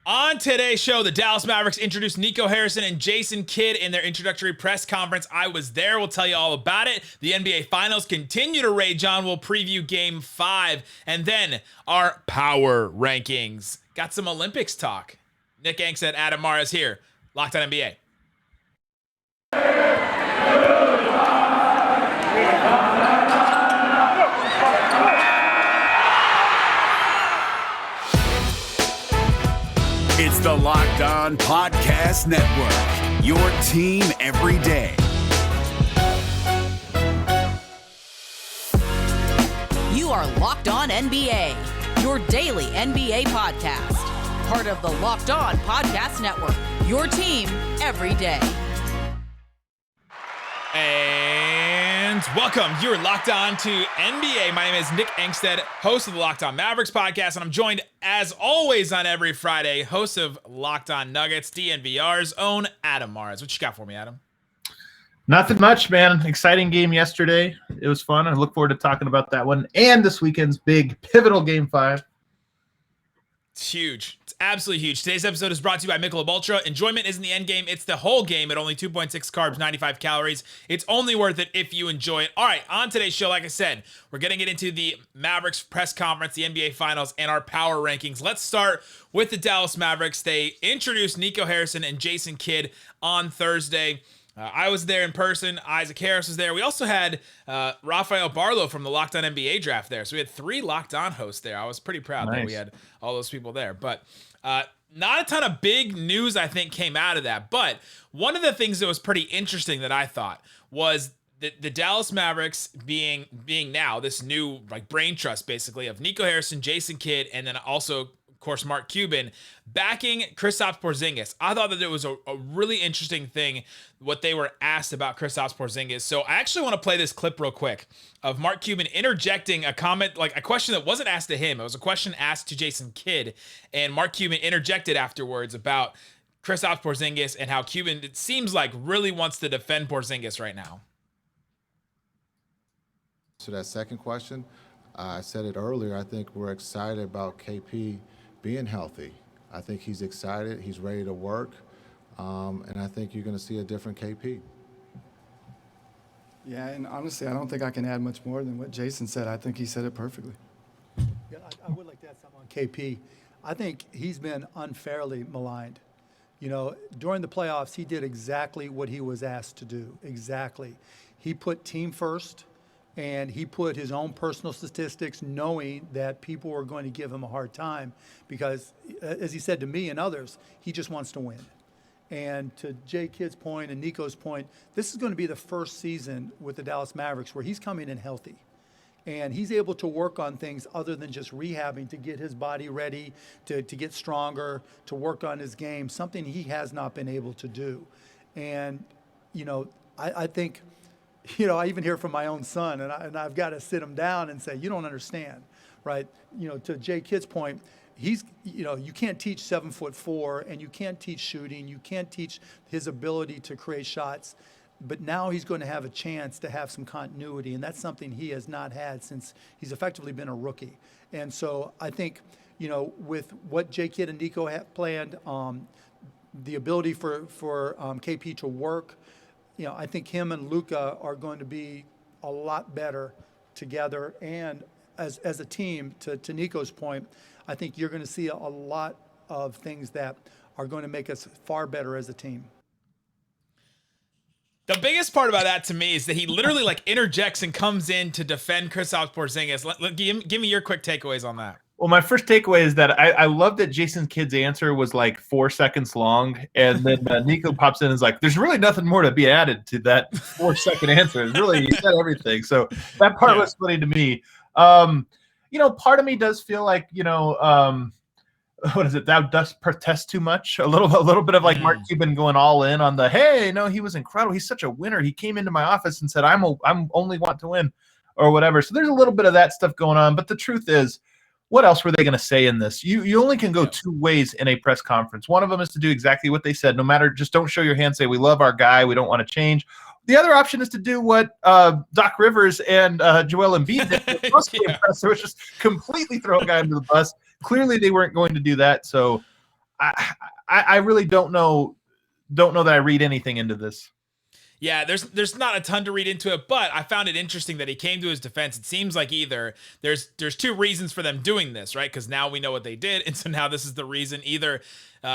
On today's show, the Dallas Mavericks introduced Nico Harrison and Jason Kidd in their introductory press conference. I was there. We'll tell you all about it. The NBA Finals continue to rage on. We'll preview Game 5. And then our power rankings. Got some Olympics talk. Nick Angstadt, Adam Mara's here. Locked on NBA. It's the Locked On Podcast Network, your team every day. You are Locked On NBA, your daily NBA podcast. Part of the Locked On Podcast Network, your team every day. And welcome. You're Locked On to NBA. My name is Nick Angstadt, host of the Locked On Mavericks podcast, and I'm joined, as always, on every Friday, host of Locked On Nuggets, DNVR's own Adam Mars. What you got for me, Adam? Nothing much, man. Exciting game yesterday. It was fun. I look forward to talking about that one and this weekend's big pivotal Game 5. It's huge. It's absolutely huge. Today's episode is brought to you by Michelob Ultra. Enjoyment isn't the end game. It's the whole game at only 2.6 carbs, 95 calories. It's only worth it if you enjoy it. All right, on today's show, like I said, we're going to get into the Mavericks press conference, the NBA Finals, and our power rankings. Let's start with the Dallas Mavericks. They introduced Nico Harrison and Jason Kidd on Thursday. I was there in person. Isaac Harris was there. We also had Rafael Barlow from the Locked On NBA draft there. So we had 3 Locked On hosts there. I was pretty proud that we had all those people there. But not a ton of big news, I think, came out of that. But one of the things that was pretty interesting that I thought was the Dallas Mavericks being now this new brain trust, basically, of Nico Harrison, Jason Kidd, and then also, of course, Mark Cuban backing Kristaps Porzingis. I thought that it was a really interesting thing what they were asked about Kristaps Porzingis. So I actually want to play this clip real quick of Mark Cuban interjecting a comment, like a question that wasn't asked to him. It was a question asked to Jason Kidd, and Mark Cuban interjected afterwards about Kristaps Porzingis and how Cuban, it seems like, really wants to defend Porzingis right now. So that second question, I said it earlier, I think we're excited about KP being healthy. I think he's excited, he's ready to work, and I think you're going to see a different KP. Yeah, and honestly, I don't think I can add much more than what Jason said. I think he said it perfectly. Yeah, I would like to add something on KP. I think he's been unfairly maligned. You know, during the playoffs, he did exactly what he was asked to do. Exactly. He put team first. And he put his own personal statistics knowing that people were going to give him a hard time because, as he said to me and others, he just wants to win. And to Jay Kidd's point and Nico's point, this is going to be the first season with the Dallas Mavericks where he's coming in healthy. And he's able to work on things other than just rehabbing to get his body ready, to get stronger, to work on his game, something he has not been able to do. And, you know, I think – you know, I even hear from my own son, and I've got to sit him down and say, you don't understand, right? You know, to Jay Kidd's point, you can't teach 7'4", and you can't teach shooting. You can't teach his ability to create shots. But now he's going to have a chance to have some continuity, and that's something he has not had since he's effectively been a rookie. And so I think, you know, with what Jay Kidd and Nico have planned, the ability for KP to work, you know, I think him and Luka are going to be a lot better together. And as a team, to Nico's point, I think you're going to see a lot of things that are going to make us far better as a team. The biggest part about that to me is that he literally interjects and comes in to defend Kristaps Porzingis. Give me your quick takeaways on that. Well, my first takeaway is that I love that Jason Kidd's answer was 4 seconds long, and then Nico pops in and is like, there's really nothing more to be added to that 4-second answer. It's really, he said everything. So that part was funny to me. You know, part of me does feel like, you know, what is it? Thou dost protest too much. A little bit of Mark Cuban going all in on the, hey, no, he was incredible. He's such a winner. He came into my office and said, I'm only want to win or whatever. So there's a little bit of that stuff going on. But the truth is, what else were they going to say in this? You only can go 2 ways in a press conference. One of them is to do exactly what they said. No matter, just don't show your hand, say, we love our guy, we don't want to change. The other option is to do what Doc Rivers and Joel Embiid did. Which was just completely throw a guy under the bus. Clearly they weren't going to do that. So I really don't know that I read anything into this. Yeah, there's not a ton to read into it, but I found it interesting that he came to his defense. It seems like either there's two reasons for them doing this, right? Because now we know what they did, and so now this is the reason. Either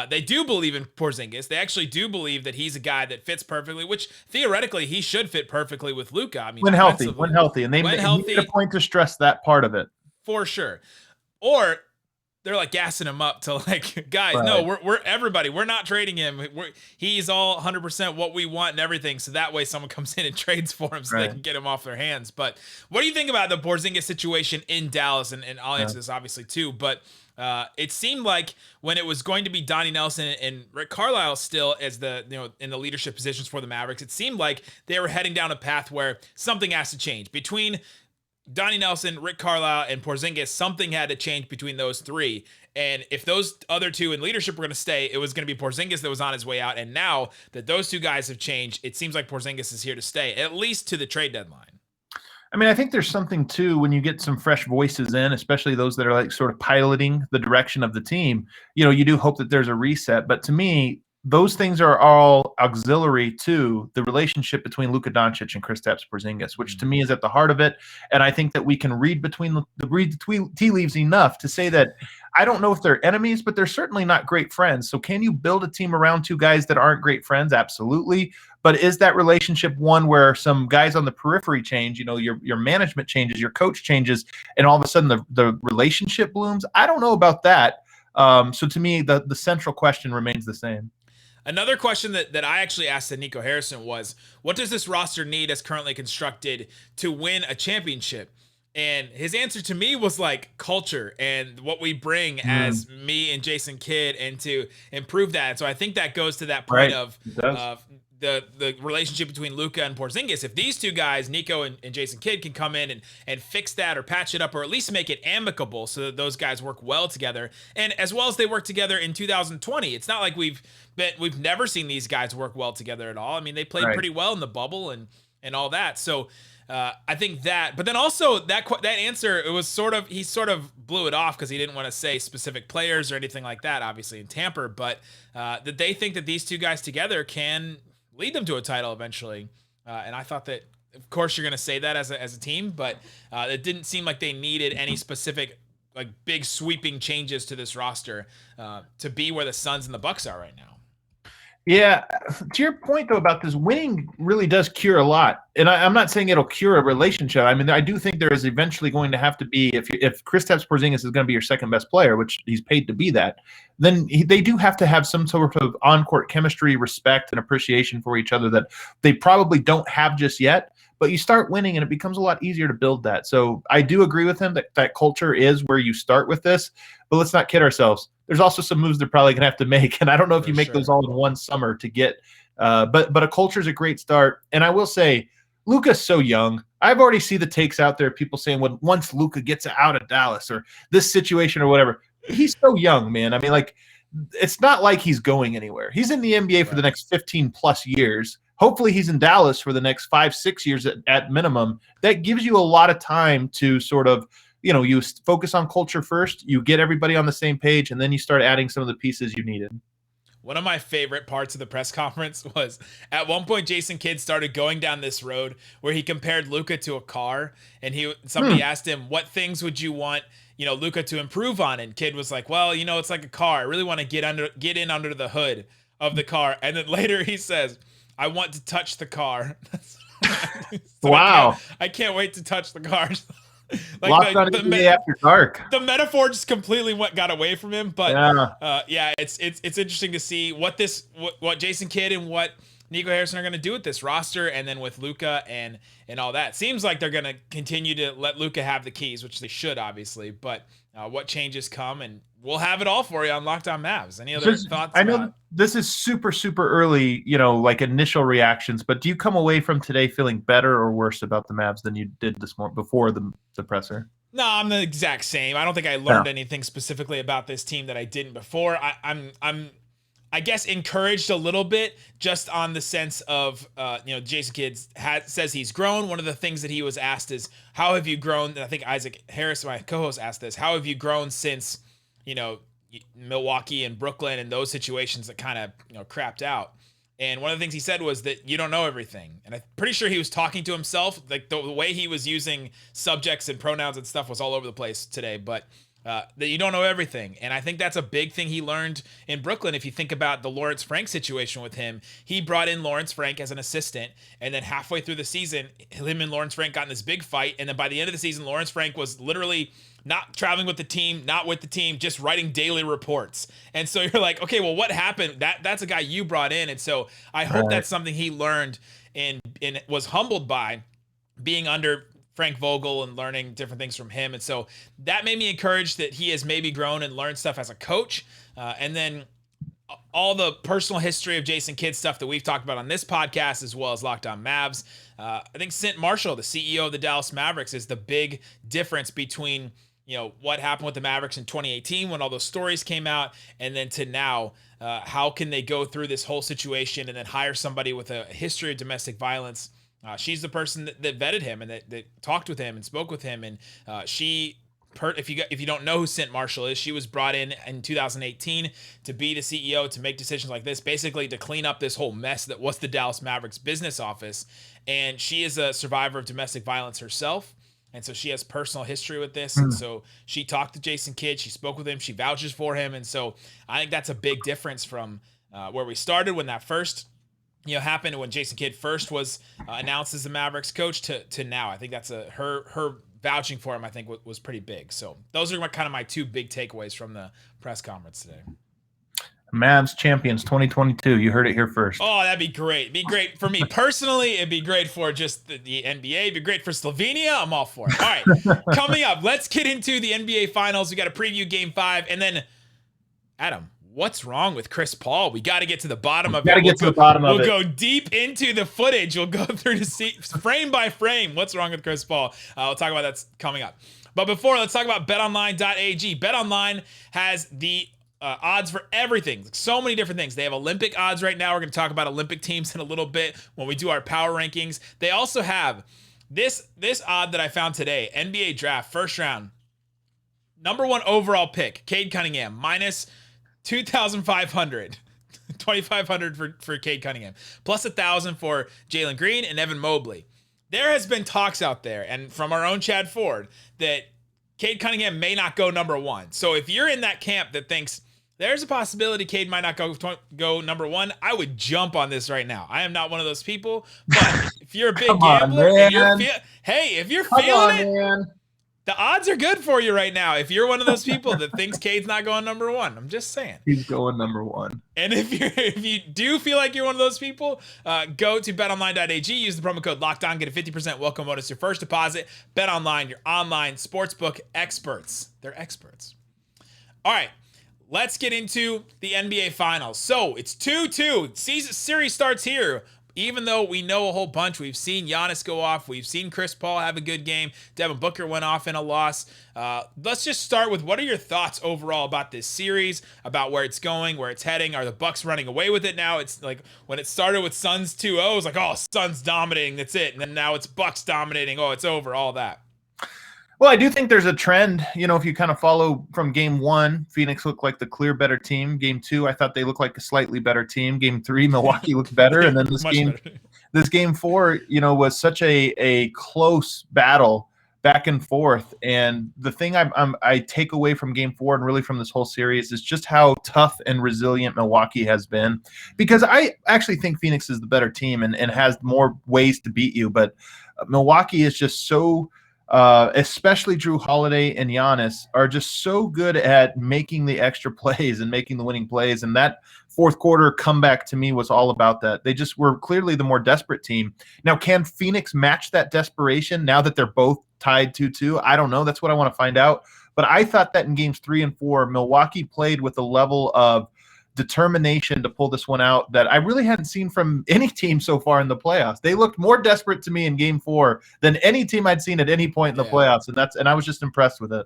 they do believe in Porzingis, they actually do believe that he's a guy that fits perfectly, which theoretically he should fit perfectly with Luka. I mean, when healthy, and they made a point to stress that part of it for sure. Or they're like gassing him up to like, guys, right. No, we're everybody. We're not trading him. He's all 100% what we want and everything. So that way someone comes in and trades for him so they can get him off their hands. But what do you think about the Porzingis situation in Dallas? And I'll answer this obviously too, but it seemed like when it was going to be Donnie Nelson and Rick Carlisle still as the, in the leadership positions for the Mavericks, it seemed like they were heading down a path where something has to change between Donnie Nelson, Rick Carlisle, and Porzingis. Something had to change between those three. And if those other two in leadership were going to stay, it was going to be Porzingis that was on his way out. And now that those two guys have changed, it seems like Porzingis is here to stay, at least to the trade deadline. I mean, I think there's something too when you get some fresh voices in, especially those that are like sort of piloting the direction of the team. You do hope that there's a reset. But to me, those things are all auxiliary to the relationship between Luka Doncic and Kristaps Porzingis, which to me is at the heart of it. And I think that we can read the tea leaves enough to say that I don't know if they're enemies, but they're certainly not great friends. So can you build a team around two guys that aren't great friends? Absolutely. But is that relationship one where some guys on the periphery change, your management changes, your coach changes, and all of a sudden the relationship blooms? I don't know about that. So to me, the central question remains the same. Another question that I actually asked to Nico Harrison was, what does this roster need as currently constructed to win a championship? And his answer to me was like culture and what we bring as me and Jason Kidd, and to improve that. And so I think that goes to that point of the relationship between Luka and Porzingis. If these two guys, Nico and Jason Kidd, can come in and fix that or patch it up or at least make it amicable so that those guys work well together, and as well as they work together in 2020. It's not like we've never seen these guys work well together at all. I mean, they played pretty well in the bubble and all that. So I think that, but then also that answer, it was he sort of blew it off because he didn't want to say specific players or anything like that, obviously in Tampa, but that they think that these two guys together can lead them to a title eventually. And I thought that, of course, you're going to say that as a team, but it didn't seem like they needed any specific, like, big sweeping changes to this roster to be where the Suns and the Bucks are right now. Yeah, to your point though about this, winning really does cure a lot, and I'm not saying it'll cure a relationship. I mean, I do think there is eventually going to have to be, if Kristaps Porzingis is going to be your second best player, which he's paid to be that, then they do have to have some sort of on-court chemistry, respect, and appreciation for each other that they probably don't have just yet. But you start winning, and it becomes a lot easier to build that. So I do agree with him that culture is where you start with this. But let's not kid ourselves. There's also some moves they're probably going to have to make, and I don't know if you make those all in one summer to get. But a culture is a great start. And I will say, Luka's so young. I've already seen the takes out there, people saying, well, once Luka gets out of Dallas or this situation or whatever, he's so young, man. I mean, like, it's not like he's going anywhere. He's in the NBA for the next 15 plus years. Hopefully he's in Dallas for the next 5-6 years at minimum. That gives you a lot of time to sort of, you focus on culture first, you get everybody on the same page, and then you start adding some of the pieces you needed. One of my favorite parts of the press conference was at one point Jason Kidd started going down this road where he compared Luka to a car, and somebody asked him, what things would you want Luka to improve on? And Kidd was like, well, it's like a car. I really want to get in under the hood of the car. And then later he says, I want to touch the car. So wow. I can't wait to touch the car. Like Locked on NBA after dark. The metaphor just completely got away from him. But it's interesting to see what Jason Kidd and what Nico Harrison are going to do with this roster, and then with Luka and all that. Seems like they're going to continue to let Luka have the keys, which they should, obviously. But what changes come, and we'll have it all for you on Locked On Mavs. Any other thoughts? I know this is super, super early, like initial reactions, but do you come away from today feeling better or worse about the Mavs than you did this morning before the presser? No, I'm the exact same. I don't think I learned anything specifically about this team that I didn't before. I'm I guess encouraged a little bit just on the sense of, Jason Kidd says he's grown. One of the things that he was asked is, how have you grown? And I think Isaac Harris, my co-host, asked this, how have you grown since, Milwaukee and Brooklyn and those situations that kind of, crapped out. And one of the things he said was that you don't know everything. And I'm pretty sure he was talking to himself. Like the way he was using subjects and pronouns and stuff was all over the place today. But that you don't know everything. And I think that's a big thing he learned in Brooklyn. If you think about the Lawrence Frank situation with him, he brought in Lawrence Frank as an assistant. And then halfway through the season, him and Lawrence Frank got in this big fight. And then by the end of the season, Lawrence Frank was literally not traveling with the team, not with the team, just writing daily reports. And so you're like, okay, well, what happened? That's a guy you brought in. And so I hope that's something he learned and was humbled by being under Frank Vogel and learning different things from him. And so that made me encouraged that he has maybe grown and learned stuff as a coach. And then all the personal history of Jason Kidd stuff that we've talked about on this podcast, as well as Locked On Mavs. I think St. Marshall, the CEO of the Dallas Mavericks, is the big difference between what happened with the Mavericks in 2018 when all those stories came out, and then to now. How can they go through this whole situation and then hire somebody with a history of domestic violence? She's the person that vetted him and that talked with him and spoke with him. And if you don't know who St. Marshall is, she was brought in 2018 to be the CEO, to make decisions like this, basically to clean up this whole mess that was the Dallas Mavericks business office. And she is a survivor of domestic violence herself. And so she has personal history with this. And so she talked to Jason Kidd. She spoke with him. She vouches for him. And so I think that's a big difference from where we started when that first happened, when Jason Kidd first was announced as the Mavericks coach to now. I think that's her vouching for him, I think, was pretty big. So those are kind of my two big takeaways from the press conference today. Mavs champions 2022. You heard it here first. Oh, that'd be great. It'd be great for me personally. It'd be great for just the NBA. It'd be great for Slovenia. I'm all for it. All right, coming up, let's get into the NBA Finals. We got to preview Game 5. And then, Adam, what's wrong with Chris Paul? We got to get to the bottom of it. We'll go deep into the footage. We'll go through to see frame by frame what's wrong with Chris Paul. We'll talk about that coming up. But before, let's talk about betonline.ag. BetOnline has the odds for everything. So many different things. They have Olympic odds right now. We're going to talk about Olympic teams in a little bit when we do our power rankings. They also have this odd that I found today. NBA draft, first round. Number 1 overall pick, Cade Cunningham, minus 2,500. 2,500 for Cade Cunningham. Plus 1,000 for Jalen Green and Evan Mobley. There has been talks out there, and from our own Chad Ford, that Cade Cunningham may not go number 1. So if you're in that camp that thinks there's a possibility Cade might not go number 1, I would jump on this right now. I am not one of those people, but if you're a big gambler, if you're feeling it, the odds are good for you right now. If you're one of those people that thinks Cade's not going number 1, I'm just saying. He's going number 1. And if you do feel like you're one of those people, go to betonline.ag, use the promo code LOCKEDON, get a 50% welcome bonus your first deposit. BetOnline, your online sportsbook experts. They're experts. All right, let's get into the NBA Finals. So it's 2-2. Series starts here. Even though we know a whole bunch, we've seen Giannis go off, we've seen Chris Paul have a good game, Devin Booker went off in a loss. Let's just start with, what are your thoughts overall about this series, about where it's going, where it's heading? Are the Bucks running away with it now? It's like when it started with Suns 2-0, it was like, oh, Suns dominating, that's it. And then now it's Bucks dominating, oh, it's over, all that. Well, I do think there's a trend. If you kind of follow from Game 1, Phoenix looked like the clear better team. Game 2, I thought they looked like a slightly better team. Game 3, Milwaukee looked better. And then this game 4, was such a close battle back and forth. And the thing I take away from Game 4 and really from this whole series is just how tough and resilient Milwaukee has been. Because I actually think Phoenix is the better team and has more ways to beat you. But Milwaukee is just so... especially Drew Holiday and Giannis are just so good at making the extra plays and making the winning plays. And that fourth quarter comeback to me was all about that. They just were clearly the more desperate team. Now, can Phoenix match that desperation now that they're both tied 2-2? I don't know. That's what I want to find out. But I thought that in games 3 and 4, Milwaukee played with a level of determination to pull this one out that I really hadn't seen from any team so far in the playoffs. They looked more desperate to me in Game 4 than any team I'd seen at any point in the playoffs, and I was just impressed with it.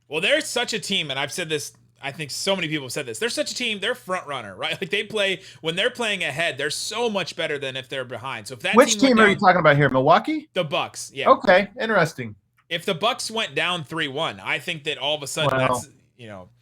Well, there's such a team, and I've said this, I think so many people have said this. They're such a team, they're front runner, right? Like when they're playing ahead, they're so much better than if they're behind. So if that Which team are you talking about here? Milwaukee? The Bucks, yeah. Okay, interesting. If the Bucks went down 3-1, I think that all of a sudden that's,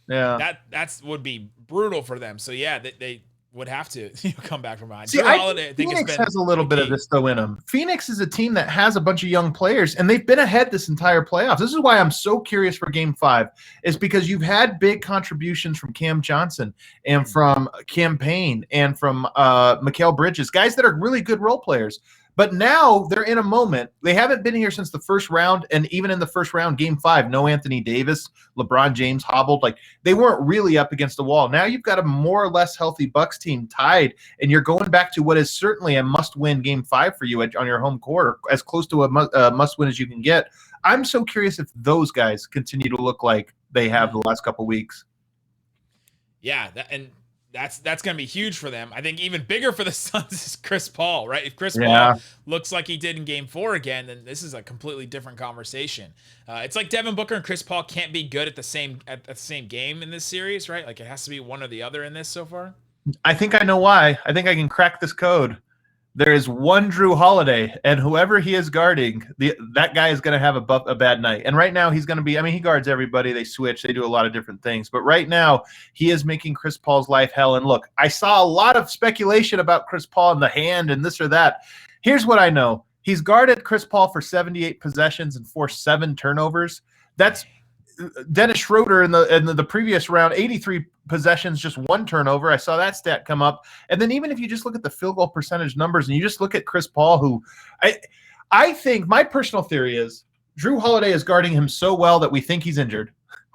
Yeah. That's would be brutal for them. So yeah, they would have to come back from behind. See, Drew Holiday, I think Phoenix has been has a little bit of key. this though in them. Phoenix is a team that has a bunch of young players, and they've been ahead this entire playoffs. This is why I'm so curious for Game 5, is because you've had big contributions from Cam Johnson and from Cam Payne and from Mikal Bridges, guys that are really good role players. But now they're in a moment. They haven't been here since the first round, and even in the first round, Game 5, no Anthony Davis, LeBron James hobbled. Like, they weren't really up against the wall. Now you've got a more or less healthy Bucks team tied, and you're going back to what is certainly a must-win Game 5 for you on your home court, or as close to a must-win as you can get. I'm so curious if those guys continue to look like they have the last couple weeks. Yeah, that's going to be huge for them. I think even bigger for the Suns is Chris Paul, right? If Chris Paul looks like he did in Game 4 again, then this is a completely different conversation. It's like Devin Booker and Chris Paul can't be good at the same game in this series, right? Like, it has to be one or the other in this so far. I think I know why. I think I can crack this code. There is one Drew Holiday, and whoever he is guarding, that guy is going to have a bad night. And right now he's going to be – I mean, he guards everybody. They switch. They do a lot of different things. But right now he is making Chris Paul's life hell. And look, I saw a lot of speculation about Chris Paul and the hand and this or that. Here's what I know. He's guarded Chris Paul for 78 possessions and forced 7 turnovers. That's Dennis Schroeder in the previous round, 83 possessions, just 1 turnover. I saw that stat come up. And then even if you just look at the field goal percentage numbers and you just look at Chris Paul, who I think my personal theory is Drew Holiday is guarding him so well that we think he's injured.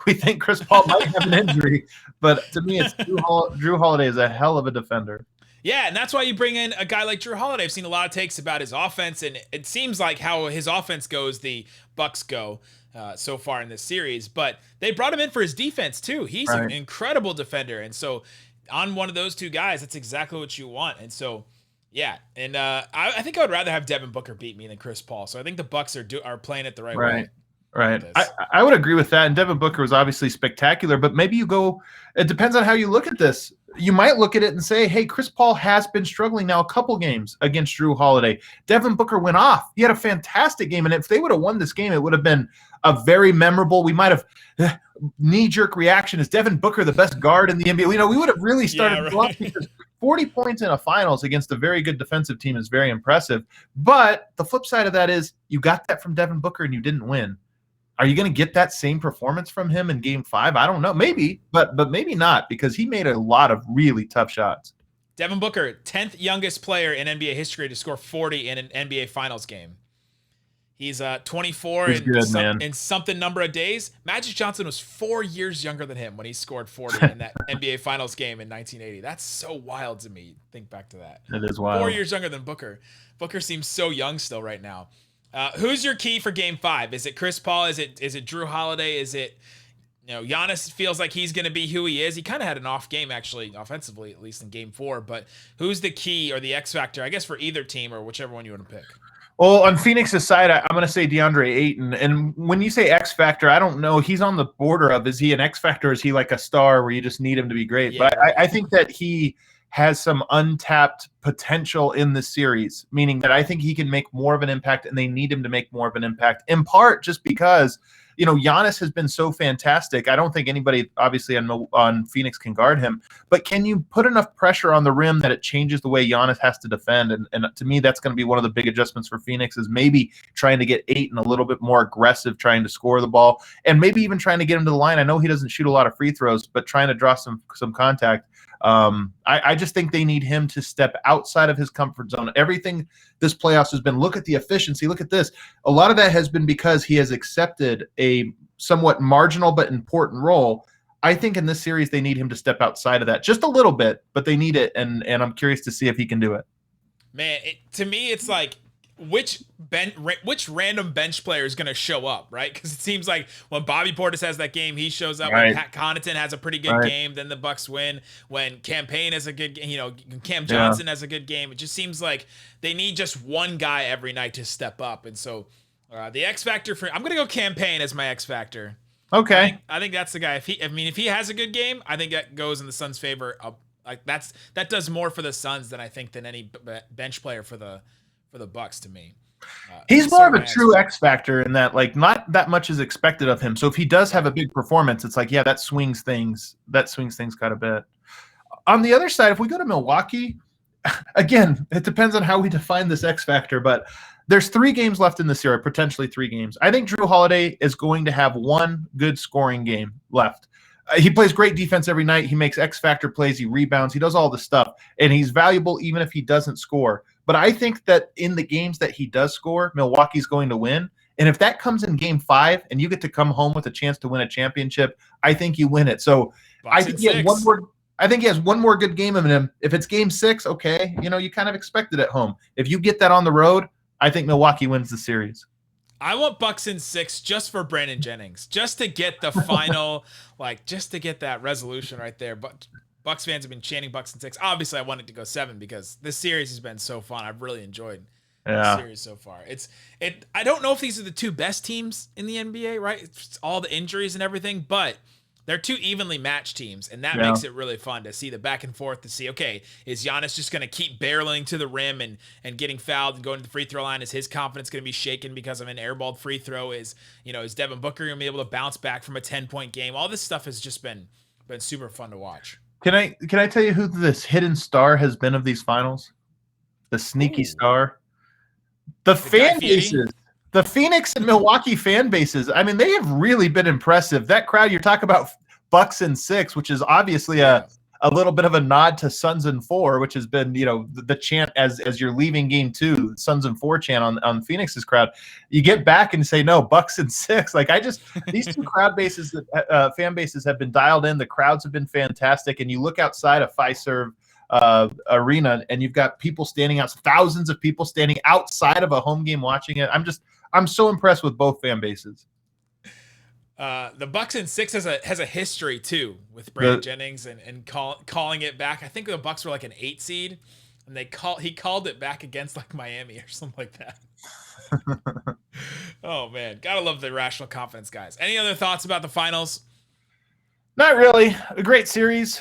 We think Chris Paul might have an injury, but to me, it's Drew Holiday is a hell of a defender. Yeah, and that's why you bring in a guy like Drew Holiday. I've seen a lot of takes about his offense, and it seems like how his offense goes, the Bucks go so far in this series. But they brought him in for his defense too. He's an incredible defender, and so on one of those two guys, that's exactly what you want. And so, yeah, and I think I would rather have Devin Booker beat me than Chris Paul. So I think the Bucks are playing it the right way. Right. I would agree with that. And Devin Booker was obviously spectacular, but maybe it depends on how you look at this. You might look at it and say, hey, Chris Paul has been struggling now a couple games against Drew Holiday. Devin Booker went off. He had a fantastic game. And if they would have won this game, it would have been a very memorable, we might have knee-jerk reaction. Is Devin Booker the best guard in the NBA? We would have really started because 40 points in a finals against a very good defensive team is very impressive. But the flip side of that is you got that from Devin Booker and you didn't win. Are you going to get that same performance from him in Game 5? I don't know. Maybe, but maybe not, because he made a lot of really tough shots. Devin Booker, 10th youngest player in NBA history to score 40 in an NBA Finals game. He's 24 in something number of days. Magic Johnson was 4 years younger than him when he scored 40 in that NBA Finals game in 1980. That's so wild to me. Think back to that. It is wild. 4 years younger than Booker. Booker seems so young still right now. Who's your key for Game 5? Is it Chris Paul? Is it Drew Holiday? Is it, Giannis feels like he's going to be who he is. He kind of had an off game, actually, offensively, at least in Game 4. But who's the key or the X factor, I guess, for either team or whichever one you want to pick? Well, on Phoenix's side, I'm going to say DeAndre Ayton. And when you say X factor, I don't know. He's on the border of, is he an X factor? Or is he like a star where you just need him to be great? Yeah. But I think that he has some untapped potential in the series, meaning that I think he can make more of an impact, and they need him to make more of an impact, in part just because, Giannis has been so fantastic. I don't think anybody, obviously, on Phoenix can guard him, but can you put enough pressure on the rim that it changes the way Giannis has to defend? And to me, that's going to be one of the big adjustments for Phoenix, is maybe trying to get Ayton a little bit more aggressive, trying to score the ball, and maybe even trying to get him to the line. I know he doesn't shoot a lot of free throws, but trying to draw some contact. I just think they need him to step outside of his comfort zone. Everything this playoffs has been, look at the efficiency, look at this. A lot of that has been because he has accepted a somewhat marginal but important role. I think in this series they need him to step outside of that just a little bit, but they need it, and I'm curious to see if he can do it. Man, to me, it's like, which random bench player is going to show up, right? Because it seems like when Bobby Portis has that game, he shows up. Right. When Pat Connaughton has a pretty good game, then the Bucks win. When Cam Payne has a good game, Cam Johnson has a good game. It just seems like they need just one guy every night to step up. And so the X factor I'm going to go Cam Payne as my X factor. Okay. I think that's the guy. If he has a good game, I think that goes in the Suns' favor. Like that does more for the Suns than I think than any bench player for the Bucks to me. He's more of a true answer. X factor in that, like, not that much is expected of him. So if he does have a big performance, it's like, yeah, that swings things. That swings things quite a bit. On the other side, if we go to Milwaukee, again, it depends on how we define this X factor, but there's 3 games left in the series, potentially 3 games. I think Drew Holiday is going to have one good scoring game left. He plays great defense every night. He makes X factor plays. He rebounds. He does all the stuff, and he's valuable even if he doesn't score. But I think that in the games that he does score, Milwaukee's going to win. And if that comes in game 5 and you get to come home with a chance to win a championship, I think you win it. So I think he has one more. I think he has one more good game in him. If it's game 6, okay, you kind of expect it at home. If you get that on the road, I think Milwaukee wins the series. I want Bucks in 6 just for Brandon Jennings, just to get the final, just to get that resolution right there. But Bucks fans have been chanting Bucks in 6. Obviously, I want it to go 7 because this series has been so fun. I've really enjoyed the series so far. I don't know if these are the 2 best teams in the NBA, right? It's all the injuries and everything, but they're 2 evenly matched teams, and that makes it really fun to see the back and forth, to see, okay, is Giannis just going to keep barreling to the rim and getting fouled and going to the free throw line? Is his confidence going to be shaken because of an airballed free throw? Is Devin Booker going to be able to bounce back from a 10-point game? All this stuff has just been super fun to watch. Can I tell you who this hidden star has been of these finals? The sneaky star. The fan bases. The Phoenix and Milwaukee fan bases, I mean, they have really been impressive. That crowd, you're talking about Bucks in 6, which is obviously a little bit of a nod to Suns in 4, which has been, the chant as you're leaving game 2, Suns in 4 chant on Phoenix's crowd. You get back and say, no, Bucks in 6. These 2 crowd bases, fan bases have been dialed in. The crowds have been fantastic. And you look outside of Fiserv arena and you've got people standing out, thousands of people standing outside of a home game watching it. I'm so impressed with both fan bases. The Bucks in 6 has a history too with Brandon Jennings and calling it back. I think the Bucks were like an 8 seed, and he called it back against Miami or something like that. Oh man, gotta love the irrational confidence, guys. Any other thoughts about the finals? Not really. A great series.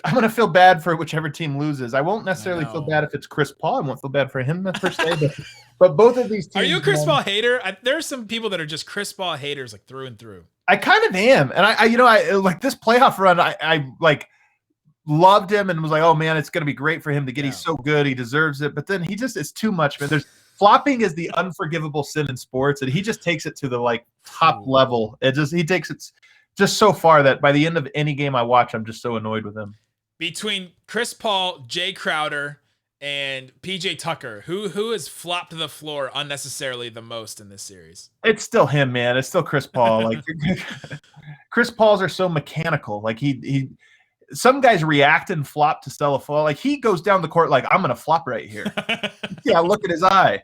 I'm going to feel bad for whichever team loses. I won't necessarily feel bad if it's Chris Paul. I won't feel bad for him per se. But both of these teams. Are you a Chris Paul hater? There are some people that are just Chris Paul haters, through and through. I kind of am. And I like this playoff run. I loved him and was like, oh man, it's going to be great for him to get. He's so good. He deserves it. But then it's too much, man. Flopping is the unforgivable sin in sports. And he just takes it to the top level. He takes it just so far that by the end of any game I watch, I'm just so annoyed with him. Between Chris Paul, Jay Crowder, and PJ Tucker, who has flopped to the floor unnecessarily the most in this series? It's still him, man. It's still Chris Paul. Chris Pauls are so mechanical. Some guys react and flop to sell a fall. He goes down the court I'm gonna flop right here. Yeah, look at his eye.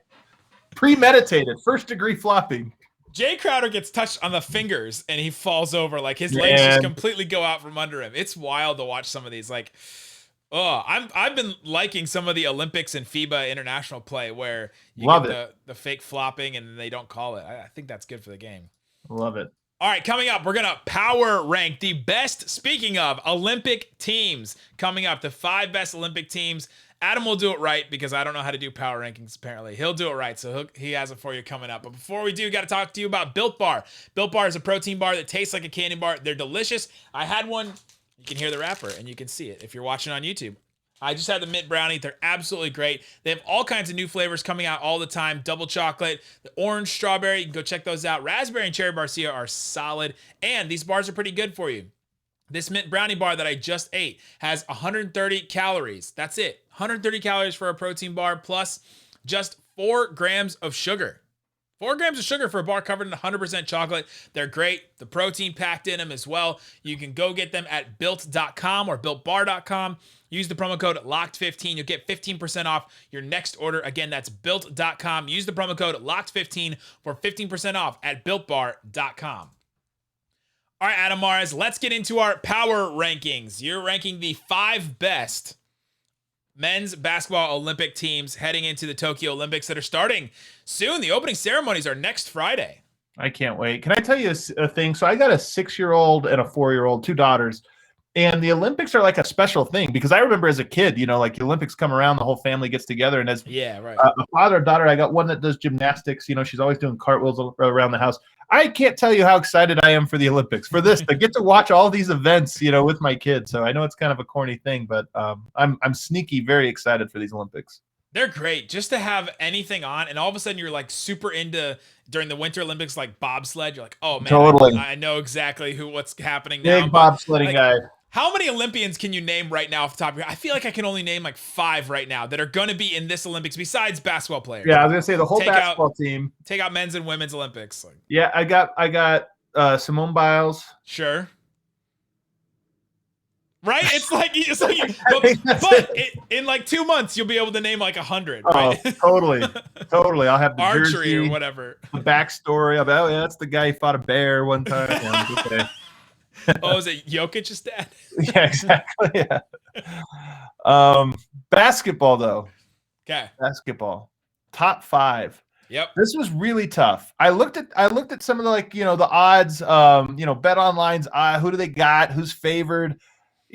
Premeditated, first degree flopping. Jay Crowder gets touched on the fingers and he falls over. His legs just completely go out from under him. It's wild to watch some of these. I've been liking some of the Olympics and FIBA international play where you get the fake flopping and they don't call it. I think that's good for the game. Love it. All right, coming up, we're going to power rank the best, speaking of Olympic teams, coming up, the 5 best Olympic teams. Adam will do it right because I don't know how to do power rankings, apparently. He'll do it right, so he has it for you coming up. But before we do, got to talk to you about Built Bar. Built Bar is a protein bar that tastes like a candy bar. They're delicious. I had one. You can hear the wrapper, and you can see it if you're watching on YouTube. I just had the mint brownie. They're absolutely great. They have all kinds of new flavors coming out all the time. Double chocolate, the orange strawberry. You can go check those out. Raspberry and cherry barcia are solid, and these bars are pretty good for you. This mint brownie bar that I just ate has 130 calories. That's it. 130 calories for a protein bar plus just 4 grams of sugar. 4 grams of sugar for a bar covered in 100% chocolate. They're great. The protein packed in them as well. You can go get them at built.com or builtbar.com. Use the promo code LOCKED15. You'll get 15% off your next order. Again, that's built.com. Use the promo code LOCKED15 for 15% off at builtbar.com. All right, Adam Mares, let's get into our power rankings. You're ranking the 5 best men's basketball Olympic teams heading into the Tokyo Olympics that are starting soon. The opening ceremonies are next Friday. I can't wait. Can I tell you a thing? So I got a 6-year-old and a 4-year-old, 2 daughters. And the Olympics are like a special thing because I remember as a kid, like the Olympics come around, the whole family gets together. And as a father or daughter, I got one that does gymnastics. She's always doing cartwheels around the house. I can't tell you how excited I am for the Olympics, for this, to get to watch all these events, with my kids. So I know it's kind of a corny thing, but I'm sneaky, very excited for these Olympics. They're great just to have anything on, and all of a sudden you're like super into during the Winter Olympics, like bobsled. You're like, oh man, totally. I know exactly what's happening now. Big bobsledding guy. How many Olympians can you name right now off the top of your head? I feel like I can only name like 5 right now that are going to be in this Olympics besides basketball players. Yeah, I was going to say the whole basketball team. Take out men's and women's Olympics. Yeah, I got Simone Biles. Sure. Right? But in like 2 months, you'll be able to name like 100. Right? Oh, totally. I'll have the archery jersey, or whatever. The backstory about that's the guy who fought a bear one time. Okay. Oh, is it Jokic's dad? Yeah, exactly. Yeah. Basketball though. Okay. Basketball. Top 5. Yep. This was really tough. I looked at some of the the odds. Bet online's who do they got? Who's favored?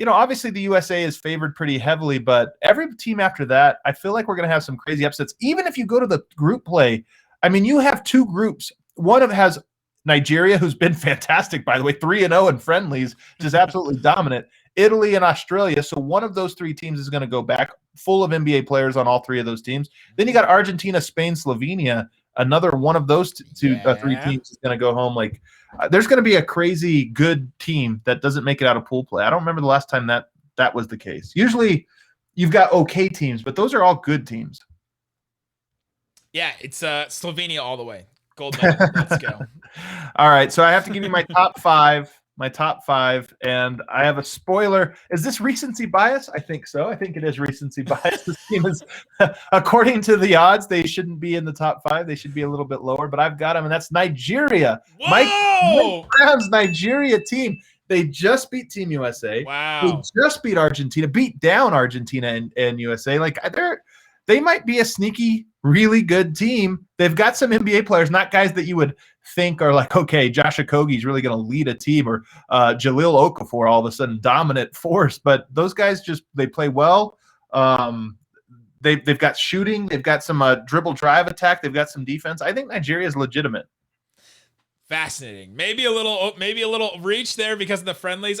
Obviously the USA is favored pretty heavily, but every team after that, I feel like we're going to have some crazy upsets. Even if you go to the group play, I mean, you have 2 groups. One of has Nigeria, who's been fantastic, by the way, 3-0 in friendlies, just absolutely dominant. Italy and Australia. So one of those 3 teams is going to go back, full of NBA players on all 3 of those teams. Then you got Argentina, Spain, Slovenia. Another one of those 3 teams is going to go home. There's going to be a crazy good team that doesn't make it out of pool play. I don't remember the last time that was the case. Usually you've got okay teams, but those are all good teams. Yeah, it's Slovenia all the way. Gold medal. Let's go. All right, so I have to give you my top 5. My top 5, and I have a spoiler. Is this recency bias? I think so. I think it is recency bias. This team is, according to the odds, they shouldn't be in the top 5. They should be a little bit lower, but I've got them, and that's Nigeria. Whoa! Mike Brown's Nigeria team. They just beat Team USA. Wow. They just beat Argentina, beat down Argentina and USA. They might be a sneaky, really good team. They've got some NBA players, not guys that you would think are like, okay, Josh Okogie's really going to lead a team, or Jahlil Okafor all of a sudden dominant force. But those guys they play well. They've got shooting. They've got some dribble drive attack. They've got some defense. I think Nigeria is legitimate. Fascinating. Maybe a little reach there because of the friendlies.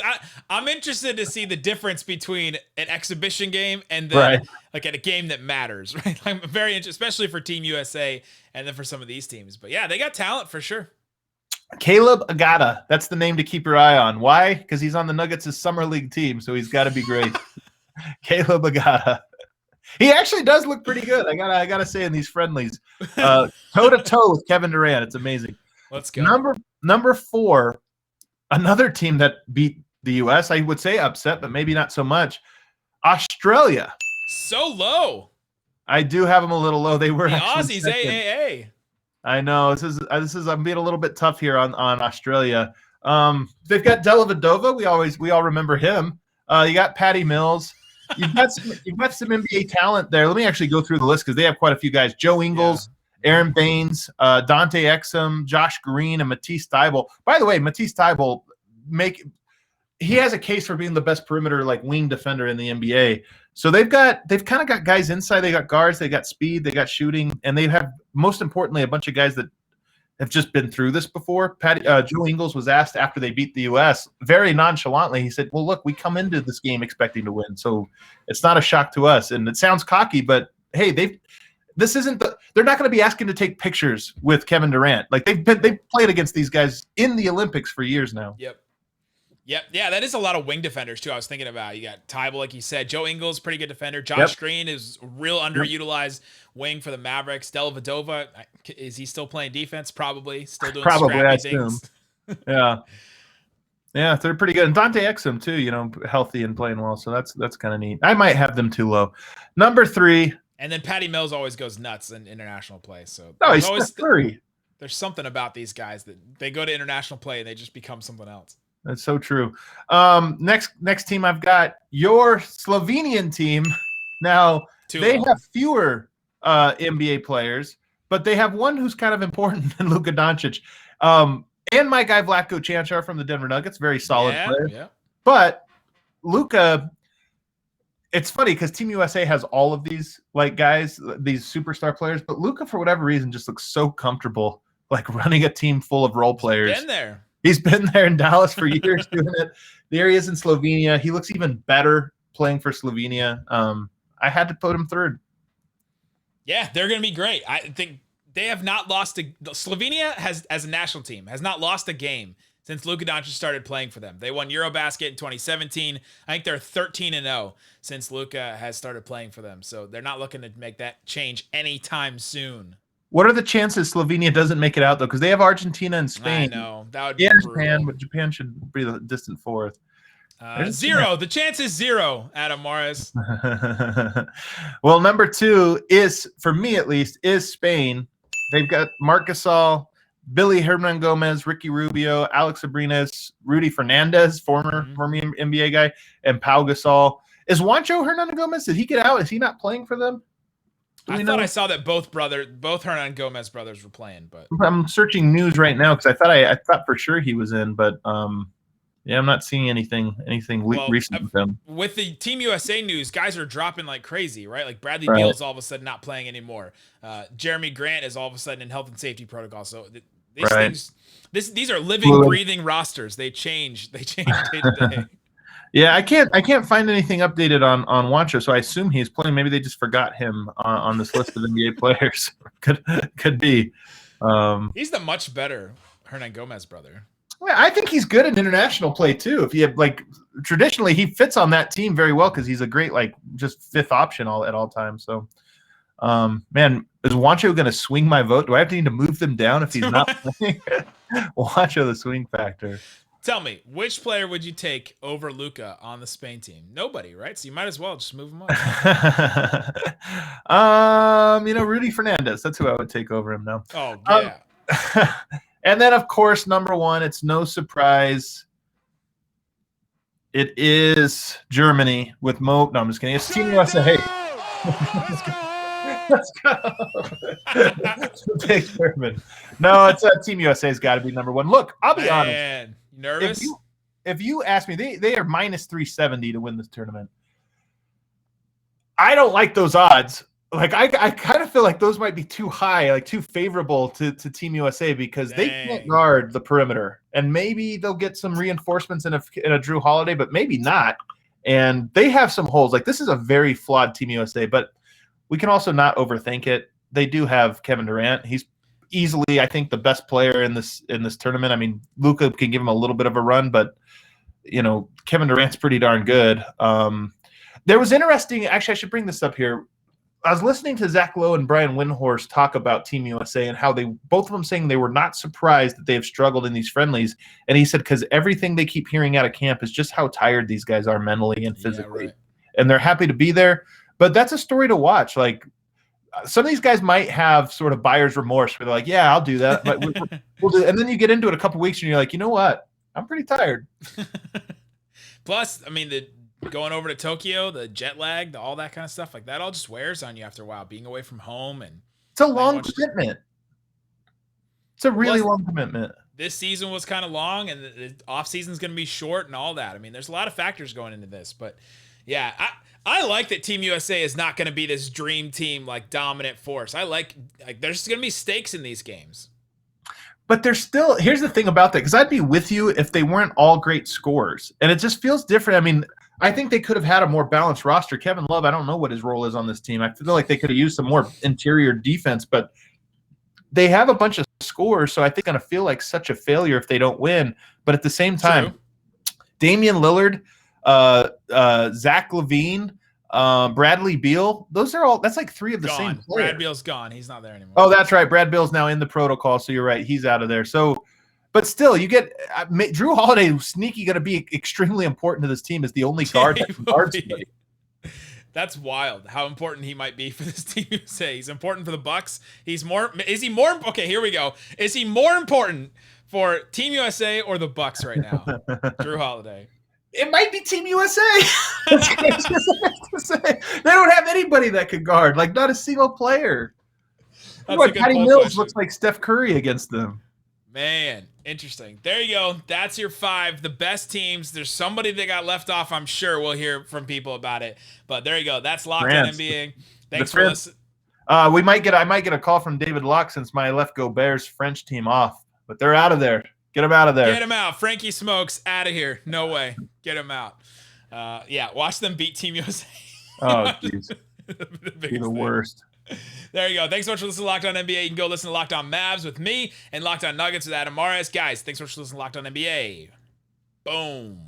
I'm interested to see the difference between an exhibition game and then like at a game that matters, right? I'm very interested, especially for Team USA and then for some of these teams. But yeah, they got talent for sure. Caleb Agata. That's the name to keep your eye on. Why? Because he's on the Nuggets' summer league team, so he's got to be great. Caleb Agata. He actually does look pretty good. I gotta say in these friendlies, toe to toe with Kevin Durant. It's amazing. Let's go. Number 4, another team that beat the U.S. I would say upset, but maybe not so much. Australia. So low. I do have them a little low. They were the Aussies. AAA. I know this is. I'm being a little bit tough here on Australia. They've got Dellavedova. We all remember him. You got Patty Mills. You've got some NBA talent there. Let me actually go through the list because they have quite a few guys. Joe Ingles. Yeah. Aaron Baines, Dante Exum, Josh Green, and Matisse Thybulle. By the way, Matisse Thybulle, he has a case for being the best perimeter wing defender in the NBA. So they've kind of got guys inside. They got guards, they got speed, they got shooting, and they have, most importantly, a bunch of guys that have just been through this before. Joe Ingles was asked after they beat the U.S. very nonchalantly. He said, "Well, look, we come into this game expecting to win, so it's not a shock to us." And it sounds cocky, but hey, they're not going to be asking to take pictures with Kevin Durant. They've played against these guys in the Olympics for years now. Yep. Yeah, that is a lot of wing defenders too. I was thinking about, you got Thybulle, like you said, Joe Ingles, pretty good defender. Josh Green is a real underutilized wing for the Mavericks. Dellavedova, is he still playing defense? Probably still doing scrappy things. Yeah, they're pretty good. And Dante Exum too, healthy and playing well. So that's kind of neat. I might have them too low. Number 3. And then Patty Mills always goes nuts in international play. So he's always Curry. There's something about these guys that they go to international play and they just become something else. That's so true. Next team I've got your Slovenian team. Now they have fewer NBA players, but they have one who's kind of important than Luka Doncic. And my guy Vlatko Čančar from the Denver Nuggets, very solid player. Yeah. But Luka, it's funny because Team USA has all of these like guys, these superstar players, but Luka, for whatever reason, just looks so comfortable, like running a team full of role players. Been there. He's been there in Dallas for years doing it. There he is in Slovenia. He looks even better playing for Slovenia. I had to put him third. Yeah, they're going to be great. I think they have not lost Slovenia has, as a national team, has not lost a game since Luka Doncic started playing for them. They won Eurobasket in 2017. I think they're 13-0 since Luka has started playing for them. So they're not looking to make that change anytime soon. What are the chances Slovenia doesn't make it out, though? Because they have Argentina and Spain. I know. That would be Japan, but Japan should be the distant fourth. Zero. The chance is zero, Adam Morris. Well, number 2 is, for me at least, is Spain. They've got Marc Gasol, Billy Hernan Gomez, Ricky Rubio, Alex Abrines, Rudy Fernandez, former NBA guy, and Pau Gasol. Is Juancho Hernan Gomez? Did he get out? Is he not playing for them? I thought I saw that both Hernan Gomez brothers were playing, but I'm searching news right now because I thought for sure he was in, but yeah, I'm not seeing anything recent with him. With the Team USA news, guys are dropping like crazy, right? Like Bradley Beal's all of a sudden not playing anymore. Jeremy Grant is all of a sudden in health and safety protocol. So these are living, breathing rosters. They change day to day. Yeah, I can't find anything updated on Juancho, so I assume he's playing. Maybe they just forgot him on this list of NBA players. Could be. He's the much better Hernan Gomez brother. Yeah, I think he's good in international play too. If you have traditionally, he fits on that team very well because he's a great just fifth option at all times. So, man, is Juancho going to swing my vote? Do I have to need to move them down if he's not playing? Juancho, the swing factor. Tell me, which player would you take over Luka on the Spain team? Nobody, right? So you might as well just move him up. Rudy Fernandez. That's who I would take over him now. Oh, yeah. And then, of course, number 1, it's no surprise. It is Germany with Mo. No, I'm just kidding. It's Team USA. Let's go. Big German. No, it's Team USA's got to be number 1. Look, I'll be honest. Nervous? If you ask me, they are minus 370 to win this tournament. I don't like those odds. I kind of feel like those might be too high, too favorable to Team USA because they can't guard the perimeter. And maybe they'll get some reinforcements in a Drew Holiday, but maybe not. And they have some holes. This is a very flawed Team USA, but we can also not overthink it. They do have Kevin Durant. He's easily, I think, the best player in this tournament. I mean, Luka can give him a little bit of a run, but Kevin Durant's pretty darn good. There was interesting. Actually, I should bring this up here. I was listening to Zach Lowe and Brian Windhorst talk about Team USA and how both of them saying they were not surprised that they have struggled in these friendlies. And he said, because everything they keep hearing out of camp is just how tired these guys are mentally and physically. Yeah, right. And they're happy to be there. But that's a story to watch. Some of these guys might have sort of buyer's remorse where they're like, yeah, I'll do that. But we'll do it. And then you get into it a couple weeks and you're like, you know what? I'm pretty tired. Plus, I mean, going over to Tokyo, the jet lag, all that kind of stuff, that all just wears on you after a while, being away from home. And it's a long commitment. It's a really long commitment. This season was kind of long, and the off season is going to be short and all that. I mean, there's a lot of factors going into this, but yeah, I like that Team USA is not going to be this dream team, dominant force. I like there's going to be stakes in these games. But there's still, here's the thing about that, because I'd be with you if they weren't all great scorers. And it just feels different. I mean, I think they could have had a more balanced roster. Kevin Love, I don't know what his role is on this team. I feel like they could have used some more interior defense, but they have a bunch of scorers, so I think it's going to feel like such a failure if they don't win. But at the same time, Damian Lillard, Zach LaVine, Bradley Beal, that's 3 of the same players. Brad Beal's gone. He's not there anymore. Oh, that's right. Brad Beal's now in the protocol, so you're right. He's out of there. So, but still, you get Drew Holiday, sneaky going to be extremely important to this team as the only guard that can guard somebody. That's wild how important he might be for this Team USA. He's important for the Bucks. Okay, here we go. Is he more important for Team USA or the Bucks right now? Drew Holiday. It might be Team USA. They don't have anybody that could guard, not a single player. Patty Mills looks like Steph Curry against them. Man, interesting. There you go. That's your 5, the best teams. There's somebody that got left off. I'm sure we'll hear from people about it. But there you go. That's Locked On NBA. Thanks for listening. I might get a call from David Locke since my left go Bears French team off, but they're out of there. Get them out of there. Get him out. Frankie Smokes out of here. No way. Get him out. Yeah, watch them beat Team USA. Oh, jeez. You're the worst. There you go. Thanks so much for listening to Locked On NBA. You can go listen to Locked On Mavs with me and Locked On Nuggets with Adam Mares. Guys, thanks so much for listening to Locked On NBA. Boom.